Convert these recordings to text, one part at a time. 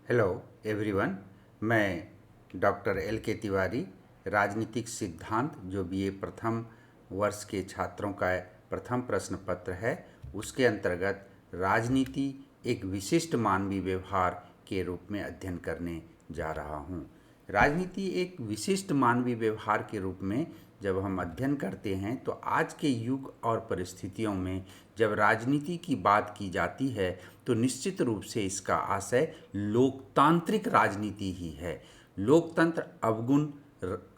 Hello everyone. मैं doctor L के तिवारी, राजनीतिक सिद्धांत जो बीए प्रथम वर्ष के छात्रों का प्रथम प्रश्न पत्र है, उसके अंतर्गत राजनीति एक विशिष्ट मानवीय व्यवहार के रूप में अध्ययन करने जा रहा हूँ। राजनीति एक विशिष्ट मानवीय व्यवहार के रूप में जब हम अध्ययन करते हैं तो आज के युग और परिस्थितियों में जब राजनीति की बात की जाती है तो निश्चित रूप से इसका आशय लोकतांत्रिक राजनीति ही है। लोकतंत्र अवगुण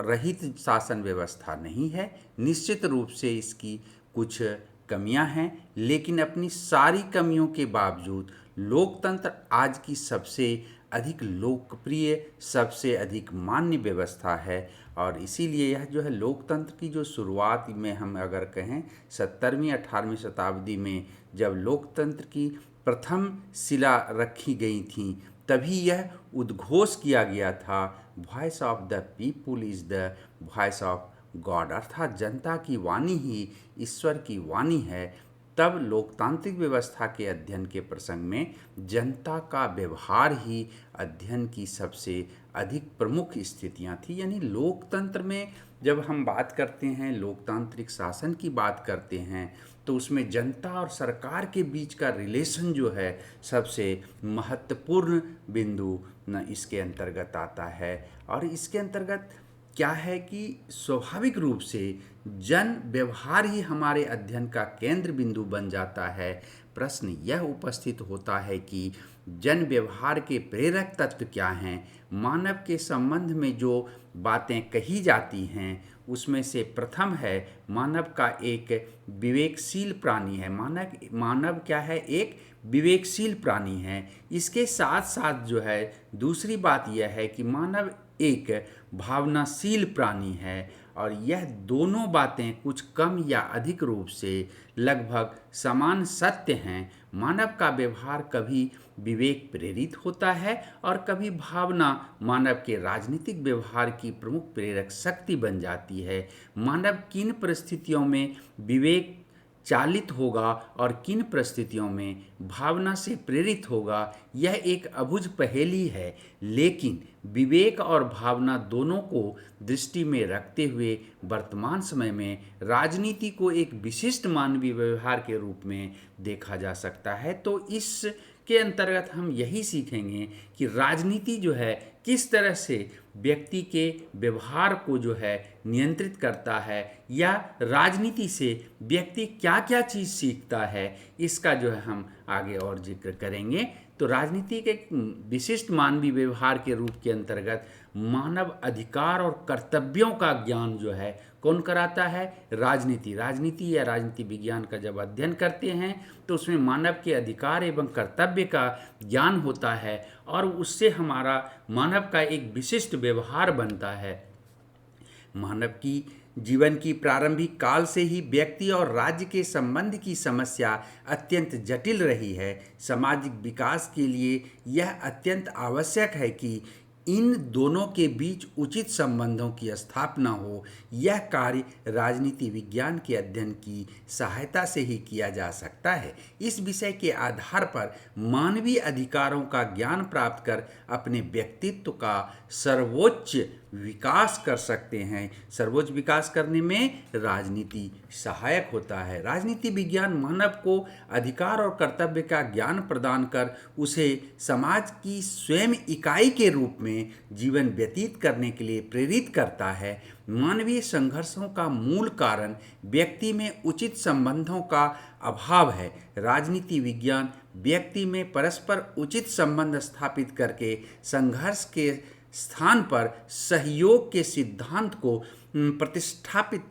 रहित शासन व्यवस्था नहीं है। निश्चित रूप से इसकी कुछ कमियां हैं, लेकिन अपनी सारी कमियों के बावजूद लोकतंत्र आज की सबसे अधिक लोकप्रिय, सबसे अधिक मान्य व्यवस्था है। और इसीलिए यह जो है लोकतंत्र की जो शुरुआत में हम अगर कहें 17वीं 18वीं शताब्दी में जब लोकतंत्र की प्रथम शिला रखी गई थी, तभी यह उद्घोष किया गया था, voice of the people is the voice of God, अर्थात जनता की वाणी ही ईश्वर की वाणी है। तब लोकतांत्रिक व्यवस्था के अध्ययन के प्रसंग में जनता का व्यवहार ही अध्ययन की सबसे अधिक प्रमुख स्थितियां थी। यानी लोकतंत्र में जब हम बात करते हैं, लोकतांत्रिक शासन की बात करते हैं, तो उसमें जनता और सरकार के बीच का रिलेशन जो है सबसे महत्वपूर्ण बिंदु न इसके अंतर्गत आता है। और इसके अंतर्गत क्या है कि स्वाभाविक रूप से जन व्यवहार ही हमारे अध्ययन का केंद्र बिंदु बन जाता है। प्रश्न यह उपस्थित होता है कि जन व्यवहार के प्रेरक तत्व क्या हैं। मानव के संबंध में जो बातें कही जाती हैं उसमें से प्रथम है, मानव का एक विवेकशील प्राणी है। मानव क्या है? एक विवेकशील प्राणी है। इसके साथ साथ जो है दूसरी बात यह है कि मानव एक भावनाशील प्राणी है। और यह दोनों बातें कुछ कम या अधिक रूप से लगभग समान सत्य हैं। मानव का व्यवहार कभी विवेक प्रेरित होता है और कभी भावना मानव के राजनीतिक व्यवहार की प्रमुख प्रेरक शक्ति बन जाती है। मानव किन परिस्थितियों में विवेक चालित होगा और किन परिस्थितियों में भावना से प्रेरित होगा, यह एक अबुझ पहेली है। लेकिन विवेक और भावना दोनों को दृष्टि में रखते हुए वर्तमान समय में राजनीति को एक विशिष्ट मानवीय व्यवहार के रूप में देखा जा सकता है। तो इस के अंतर्गत हम यही सीखेंगे कि राजनीति जो है किस तरह से व्यक्ति के व्यवहार को जो है नियंत्रित करता है, या राजनीति से व्यक्ति क्या क्या चीज़ सीखता है, इसका जो है हम आगे और जिक्र करेंगे। तो राजनीति के विशिष्ट मानवीय व्यवहार के रूप के अंतर्गत मानव अधिकार और कर्तव्यों का ज्ञान जो है कौन कराता है? राजनीति या राजनीति विज्ञान का जब अध्ययन करते हैं तो उसमें मानव के अधिकार एवं कर्तव्य का ज्ञान होता है और उससे हमारा मानव का एक विशिष्ट व्यवहार बनता है। मानव की जीवन की प्रारंभिक काल से ही व्यक्ति और राज्य के संबंध की समस्या अत्यंत जटिल रही है। सामाजिक विकास के लिए यह अत्यंत आवश्यक है कि इन दोनों के बीच उचित संबंधों की स्थापना हो। यह कार्य राजनीति विज्ञान के अध्ययन की सहायता से ही किया जा सकता है। इस विषय के आधार पर मानवीय अधिकारों का ज्ञान प्राप्त कर अपने व्यक्तित्व का सर्वोच्च विकास कर सकते हैं। सर्वोच्च विकास करने में राजनीति सहायक होता है। राजनीति विज्ञान मानव को अधिकार और कर्तव्य का ज्ञान प्रदान कर उसे समाज की स्वयं इकाई के रूप में जीवन व्यतीत करने के लिए प्रेरित करता है। मानवीय संघर्षों का मूल कारण व्यक्ति में उचित संबंधों का अभाव है। राजनीति विज्ञान व्यक्ति में परस्पर उचित संबंध स्थापित करके संघर्ष के स्थान पर सहयोग के सिद्धांत को प्रतिष्ठापित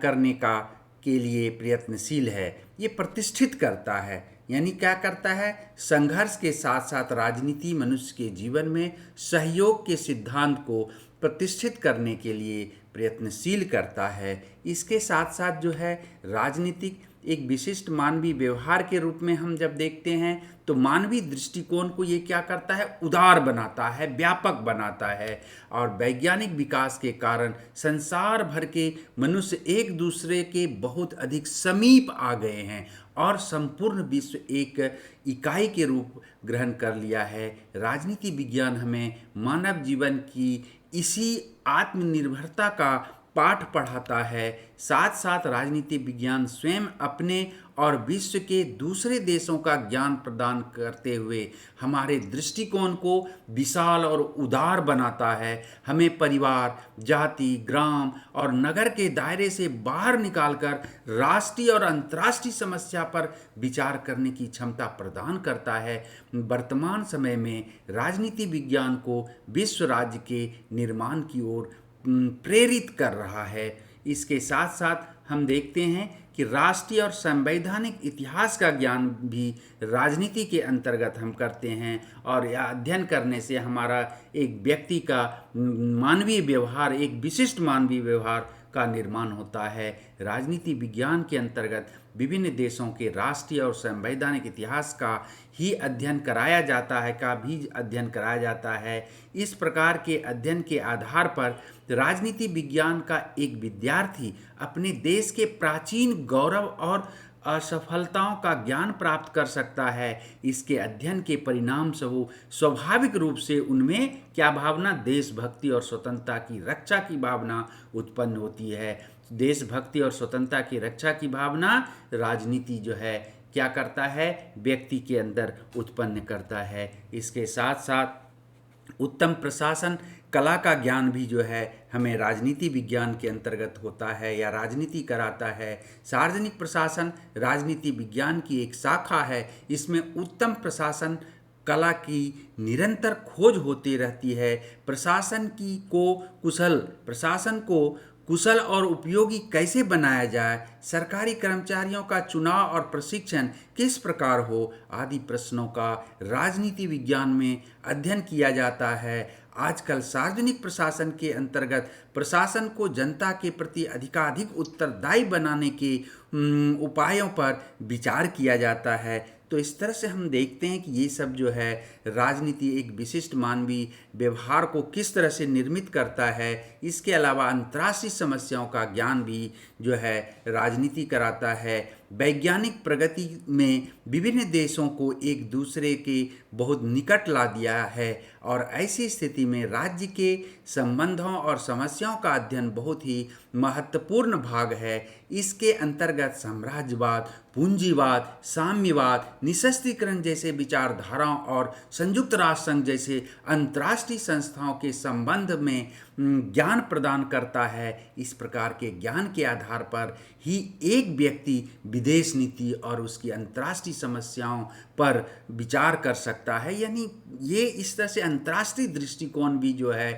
करने का के लिए प्रयत्नशील है। ये प्रतिष्ठित करता है, यानी क्या करता है? संघर्ष के साथ साथ राजनीति मनुष्य के जीवन में सहयोग के सिद्धांत को प्रतिष्ठित करने के लिए प्रयत्नशील करता है। इसके साथ साथ जो है राजनीतिक एक विशिष्ट मानवीय व्यवहार के रूप में हम जब देखते हैं तो मानवीय दृष्टिकोण को ये क्या करता है, उदार बनाता है, व्यापक बनाता है। और वैज्ञानिक विकास के कारण संसार भर के मनुष्य एक दूसरे के बहुत अधिक समीप आ गए हैं और संपूर्ण विश्व एक इकाई के रूप ग्रहण कर लिया है। राजनीति विज्ञान हमें मानव जीवन की इसी आत्मनिर्भरता का पाठ पढ़ाता है। साथ साथ राजनीति विज्ञान स्वयं अपने और विश्व के दूसरे देशों का ज्ञान प्रदान करते हुए हमारे दृष्टिकोण को विशाल और उदार बनाता है। हमें परिवार, जाति, ग्राम और नगर के दायरे से बाहर निकालकर राष्ट्रीय और अंतर्राष्ट्रीय समस्या पर विचार करने की क्षमता प्रदान करता है। वर्तमान समय में राजनीति विज्ञान को विश्व राज्य के निर्माण की ओर प्रेरित कर रहा है। इसके साथ साथ हम देखते हैं कि राष्ट्रीय और संवैधानिक इतिहास का ज्ञान भी राजनीति के अंतर्गत हम करते हैं और यह अध्ययन करने से हमारा एक व्यक्ति का मानवीय व्यवहार, एक विशिष्ट मानवीय व्यवहार का निर्माण होता है। राजनीति विज्ञान के अंतर्गत विभिन्न देशों के राष्ट्रीय और संवैधानिक इतिहास का ही अध्ययन कराया जाता है। इस प्रकार के अध्ययन के आधार पर राजनीति विज्ञान का एक विद्यार्थी अपने देश के प्राचीन गौरव और असफलताओं का ज्ञान प्राप्त कर सकता है। इसके अध्ययन के परिणाम स्वरूप स्वाभाविक रूप से उनमें क्या भावना, देशभक्ति और स्वतंत्रता की रक्षा की भावना उत्पन्न होती है। देशभक्ति और स्वतंत्रता की रक्षा की भावना राजनीति जो है क्या करता है, व्यक्ति के अंदर उत्पन्न करता है। इसके साथ साथ उत्तम प्रशासन कला का ज्ञान भी जो है हमें राजनीति विज्ञान के अंतर्गत होता है या राजनीति कराता है। सार्वजनिक प्रशासन राजनीति विज्ञान की एक शाखा है। इसमें उत्तम प्रशासन कला की निरंतर खोज होती रहती है। प्रशासन को कुशल और उपयोगी कैसे बनाया जाए, सरकारी कर्मचारियों का चुनाव और प्रशिक्षण किस प्रकार हो, आदि प्रश्नों का राजनीति विज्ञान में अध्ययन किया जाता है। आजकल सार्वजनिक प्रशासन के अंतर्गत प्रशासन को जनता के प्रति अधिकाधिक उत्तरदायी बनाने के उपायों पर विचार किया जाता है। तो इस तरह से हम देखते हैं कि ये सब जो है राजनीति एक विशिष्ट मानवीय व्यवहार को किस तरह से निर्मित करता है। इसके अलावा अंतर्राष्ट्रीय समस्याओं का ज्ञान भी जो है राजनीति कराता है। वैज्ञानिक प्रगति में विभिन्न देशों को एक दूसरे के बहुत निकट ला दिया है और ऐसी स्थिति में राज्य के संबंधों और समस्याओं का अध्ययन बहुत ही महत्वपूर्ण भाग है। इसके अंतर्गत साम्राज्यवाद, पूंजीवाद, साम्यवाद, निःशस्त्रीकरण जैसे विचारधाराओं और संयुक्त राष्ट्र संघ जैसे अंतर्राष्ट्रीय संस्थाओं के संबंध में ज्ञान प्रदान करता है। इस प्रकार के ज्ञान के आधार पर ही एक व्यक्ति विदेश नीति और उसकी अंतर्राष्ट्रीय समस्याओं पर विचार कर सकता है। यानी ये इस तरह से अंतर्राष्ट्रीय दृष्टिकोण भी जो है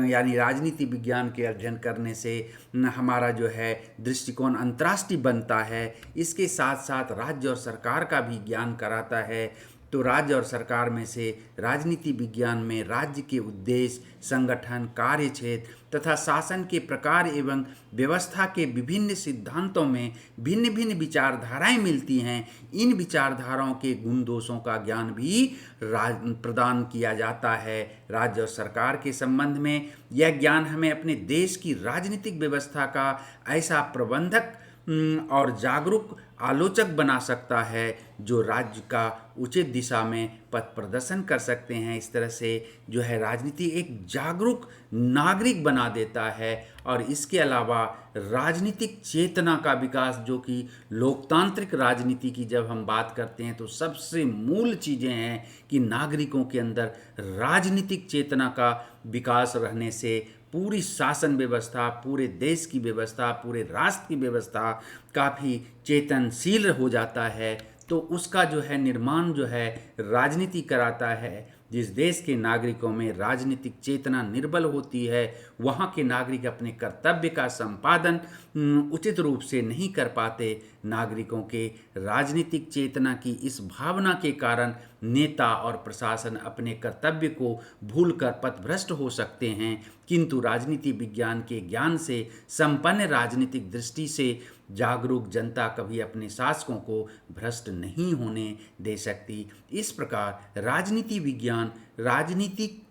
यानी राजनीति विज्ञान के अध्ययन करने से हमारा जो है दृष्टिकोण अंतर्राष्ट्रीय बनता है। इसके साथ साथ राज्य और सरकार का भी ज्ञान कराता है। तो राज्य और सरकार में से राजनीति विज्ञान में राज्य के उद्देश्य, संगठन, कार्यक्षेत्र तथा शासन के प्रकार एवं व्यवस्था के विभिन्न सिद्धांतों में भिन्न भिन्न विचारधाराएं मिलती हैं। इन विचारधाराओं के गुण दोषों का ज्ञान भी प्रदान किया जाता है। राज्य और सरकार के संबंध में यह ज्ञान हमें अपने देश की राजनीतिक व्यवस्था का ऐसा प्रबंधक और जागरूक आलोचक बना सकता है जो राज्य का उचित दिशा में पथ प्रदर्शन कर सकते हैं। इस तरह से जो है राजनीति एक जागरूक नागरिक बना देता है। और इसके अलावा राजनीतिक चेतना का विकास, जो कि लोकतांत्रिक राजनीति की जब हम बात करते हैं तो सबसे मूल चीज़ें हैं कि नागरिकों के अंदर राजनीतिक चेतना का विकास रहने से पूरी शासन व्यवस्था, पूरे देश की व्यवस्था, पूरे राष्ट्र की व्यवस्था काफ़ी चेतनशील हो जाता है। तो उसका जो है निर्माण जो है राजनीति कराता है। जिस देश के नागरिकों में राजनीतिक चेतना निर्बल होती है, वहाँ के नागरिक अपने कर्तव्य का संपादन उचित रूप से नहीं कर पाते। नागरिकों के राजनीतिक चेतना की इस भावना के कारण नेता और प्रशासन अपने कर्तव्य को भूलकर पथभ्रष्ट हो सकते हैं। किंतु राजनीति विज्ञान के ज्ञान से संपन्न राजनीतिक दृष्टि से जागरूक जनता कभी अपने शासकों को भ्रष्ट नहीं होने दे सकती। इस प्रकार राजनीति विज्ञान राजनीतिक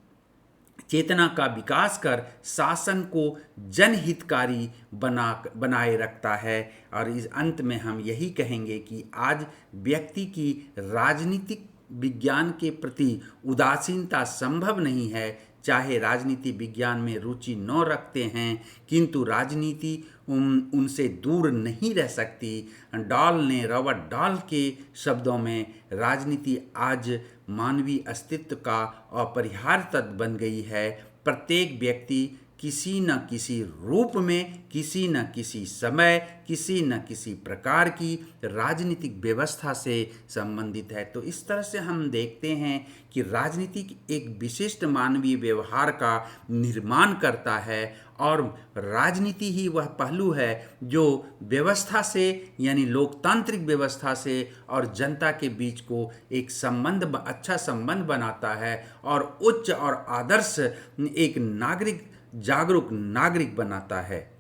चेतना का विकास कर शासन को जनहितकारी बनाए रखता है। और इस अंत में हम यही कहेंगे कि आज व्यक्ति की राजनीतिक विज्ञान के प्रति उदासीनता संभव नहीं है। चाहे राजनीति विज्ञान में रुचि न रखते हैं, किंतु राजनीति उनसे दूर नहीं रह सकती। डॉल ने रॉबर्ट डॉल के शब्दों में, राजनीति आज मानवीय अस्तित्व का अपरिहार्य तत्व बन गई है। प्रत्येक व्यक्ति किसी न किसी रूप में, किसी न किसी समय, किसी न किसी प्रकार की राजनीतिक व्यवस्था से संबंधित है। तो इस तरह से हम देखते हैं कि राजनीति एक विशिष्ट मानवीय व्यवहार का निर्माण करता है, और राजनीति ही वह पहलू है जो व्यवस्था से, यानी लोकतांत्रिक व्यवस्था से और जनता के बीच को एक अच्छा संबंध बनाता है, और उच्च और आदर्श एक जागरूक नागरिक बनाता है।